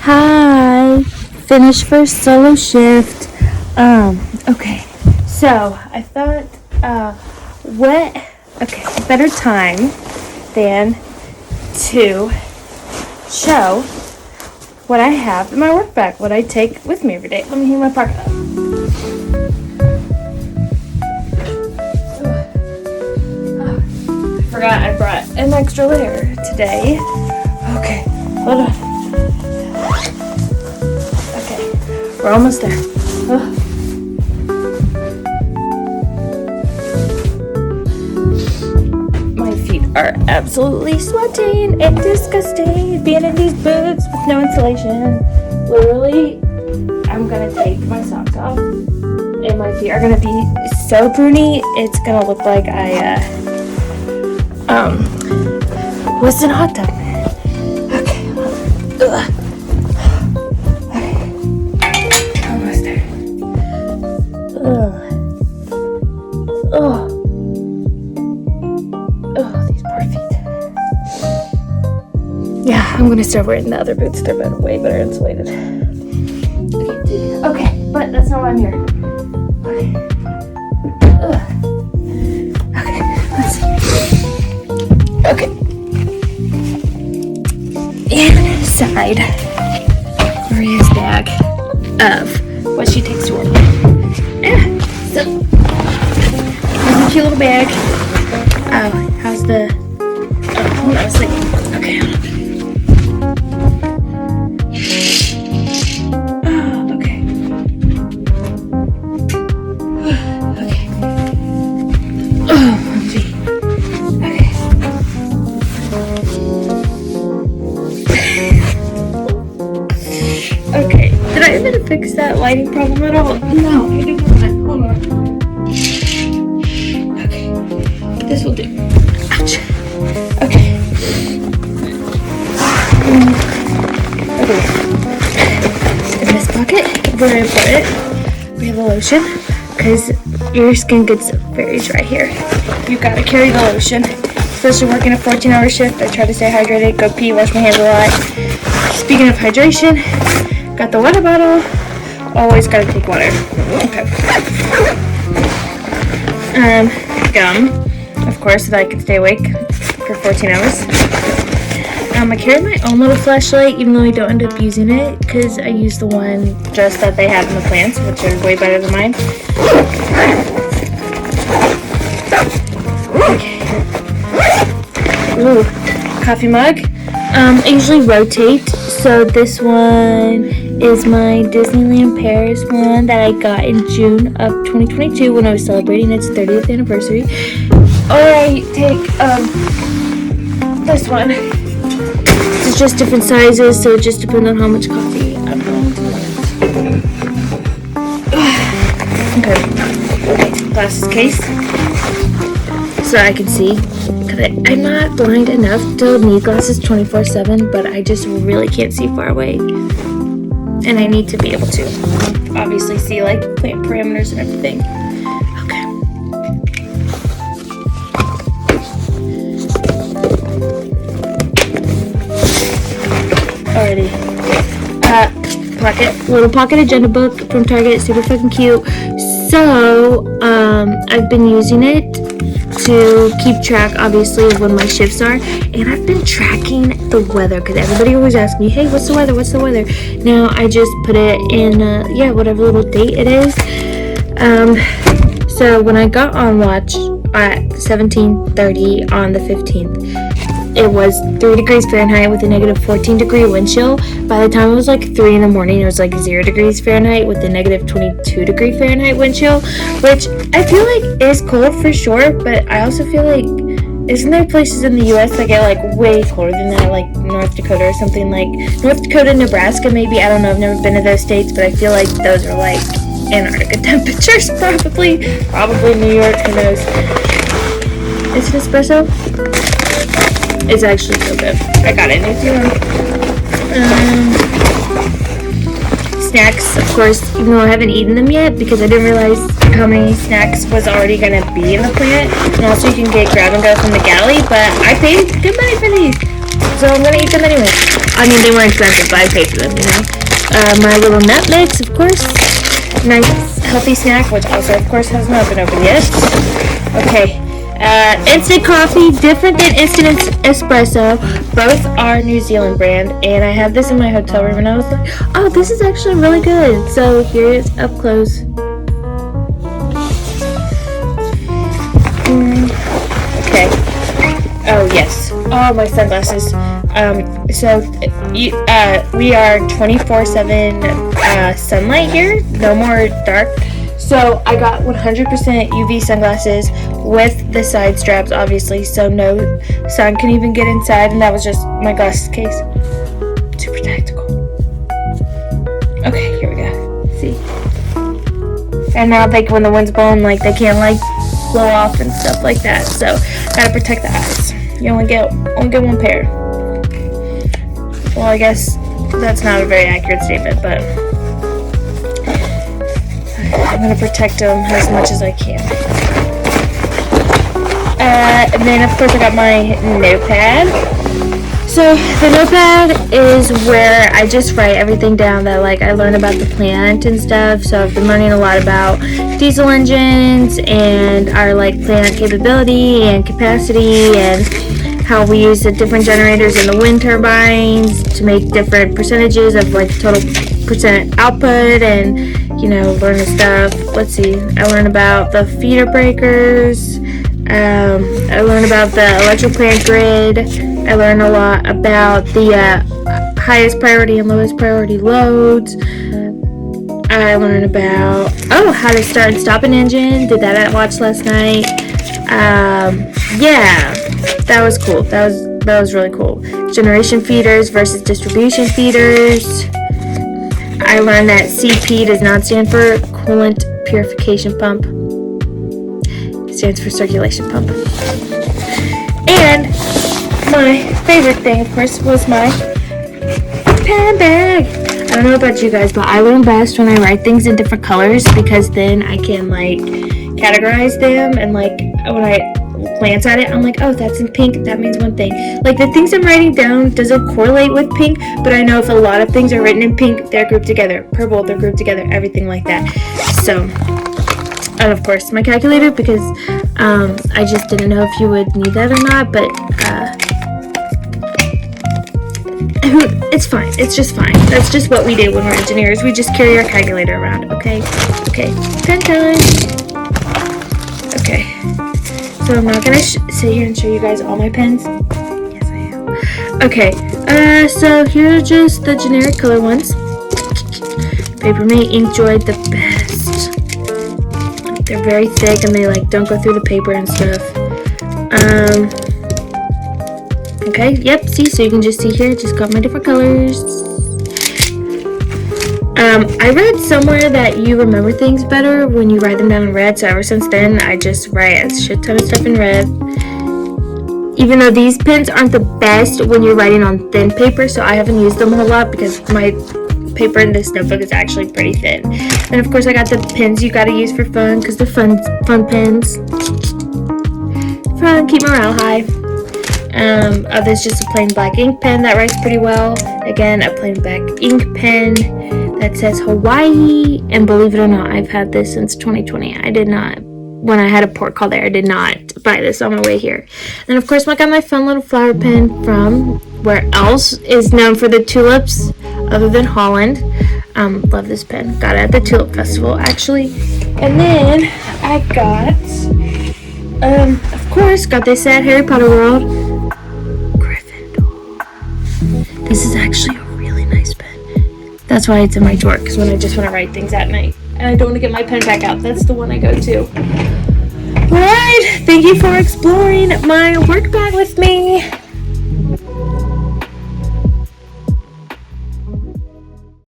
Hi, finished first solo shift. Okay, so I thought, what better time than to show what I have in my work bag, what I take with me every day. Let me hear my pocket up. I forgot I brought an extra layer today. Okay, hold on. Okay, we're almost there. My feet are absolutely sweating and disgusting being in these boots with no insulation. Literally, I'm gonna take my socks off and my feet are gonna be so pruny, it's gonna look like I was in a hot tub. Okay. Ugh. Okay. Almost there. Ugh. Oh. Oh, these poor feet. Yeah, I'm gonna start wearing the other boots. They're way better insulated. Okay, but that's not why I'm here. Okay. Ugh. Okay, let's see. Okay. Inside Maria's bag of what she takes to work. So here's a cute little bag. Oh, how's the? Oh, hold on a second. Okay. Oh, okay. Okay. Oh, gee. Okay, did I even fix that lighting problem at all? No, I did not. Hold on. Okay, this will do. Ouch. Okay. Okay. In this pocket, very important, we have a lotion, because your skin gets very dry here. You gotta carry the lotion. Especially working a 14-hour shift, I try to stay hydrated, go pee, wash my hands a lot. Speaking of hydration, got the water bottle. Always gotta take water. Okay. Gum, of course, so that I can stay awake for 14 hours. I carry my own little flashlight, even though I don't end up using it, because I use the one just that they have in the plants, which are way better than mine. Okay. Ooh, coffee mug. I usually rotate, so this one is my Disneyland Paris one that I got in June of 2022 when I was celebrating its 30th anniversary. Or I take this one. It's just different sizes, so it just depends on how much coffee I'm going to want. Okay, glasses case, so I can see. I'm not blind enough to need glasses 24/7, but I just really can't see far away. And I need to be able to obviously see like plant parameters and everything. Okay. Alrighty. Little pocket agenda book from Target, super fucking cute. So, I've been using it to keep track, obviously, of when my shifts are, and I've been tracking the weather, because everybody always asks me, hey, what's the weather, Now, I just put it in, whatever little date it is. So, when I got on watch at 17:30 on the 15th, it was 3 degrees Fahrenheit with a negative 14 degree wind chill. By the time it was like 3 in the morning, it was like 0 degrees Fahrenheit with a negative 22 degree Fahrenheit wind chill, which I feel like is cold for sure, but I also feel like, isn't there places in the U.S. that get like way colder than that, like North Dakota or something, like North Dakota, Nebraska maybe, I don't know, I've never been to those states, but I feel like those are like Antarctica temperatures, probably New York, who knows. It's an espresso. It's actually so good. I got it in New Zealand. Snacks, of course, even though I haven't eaten them yet because I didn't realize how many snacks was already going to be in the plant. And also you can get grab and go from the galley, but I paid good money for these. so I'm gonna eat them anyway. I mean, they weren't expensive, but I paid for them, you know. My little nut mix, of course. Nice healthy snack, which also, of course, has not been opened yet. Okay. Instant coffee, different than instant espresso. Both are New Zealand brand, and I had this in my hotel room, and I was like, oh, this is actually really good. So here's up close. Okay. Oh yes. Oh, my sunglasses. We are 24/7 sunlight here. No more dark. So I got 100% UV sunglasses with the side straps, obviously, so no sun can even get inside, and that was just my glasses case. Super tactical. Okay, here we go. See? And now, like, when the wind's blowing, like, they can't, like, blow off and stuff like that. So, gotta protect the eyes. You only get one pair. Well, I guess that's not a very accurate statement, but I'm going to protect them as much as I can. And then, of course, I got my notepad. So, the notepad is where I just write everything down that, like, I learned about the plant and stuff. So, I've been learning a lot about diesel engines and our, like, plant capability and capacity and how we use the different generators in the wind turbines to make different percentages of, like, total percent output and, you know, learning stuff. Let's see. I learned about the feeder breakers. I learned about the electric plant grid. I learned a lot about the highest priority and lowest priority loads. I learned about, how to start and stop an engine. Did that at watch last night. Yeah, that was cool. That was really cool. Generation feeders versus distribution feeders. I learned that CP does not stand for coolant purification pump. It stands for circulation pump. And my favorite thing, of course, was my pen bag. I don't know about you guys, but I learn best when I write things in different colors, because then I can, like, categorize them, and, like, when I glance at it, I'm like, oh, that's in pink, that means one thing. Like, the things I'm writing down doesn't correlate with pink, but I know if a lot of things are written in pink, they're grouped together. Purple, they're grouped together, everything like that. So, and of course, my calculator, because I just didn't know if you would need that or not, but it's fine. It's just fine. That's just what we do when we're engineers. We just carry our calculator around, okay? Okay, pen time. Okay. So I'm not gonna sit here and show you guys all my pens. Yes, I am. Okay, so here are just the generic color ones. Paper Mate Inkjoy, the best. They're very thick and they, like, don't go through the paper and stuff. Okay, yep, see, so you can just see here, just got my different colors. I read somewhere that you remember things better when you write them down in red, so ever since then, I just write a shit ton of stuff in red. Even though these pens aren't the best when you're writing on thin paper, so I haven't used them a whole lot because my paper in this notebook is actually pretty thin. And of course, I got the pens you gotta use for fun, because they're fun pens. Fun, keep morale high. There's just a plain black ink pen that writes pretty well. Again, a plain black ink pen that says Hawaii, and believe it or not, I've had this since 2020. I did not, when I had a port call there, I did not buy this on my way here. And of course, I got my fun little flower pen from where else is known for the tulips other than Holland. Love this pen. Got it at the Tulip Festival, actually. And then I got, of course, got this at Harry Potter World. Gryffindor. This is actually a really nice pen. That's why it's in my drawer, because when I just want to write things at night and I don't want to get my pen back out, that's the one I go to. Alright, thank you for exploring my work bag with me.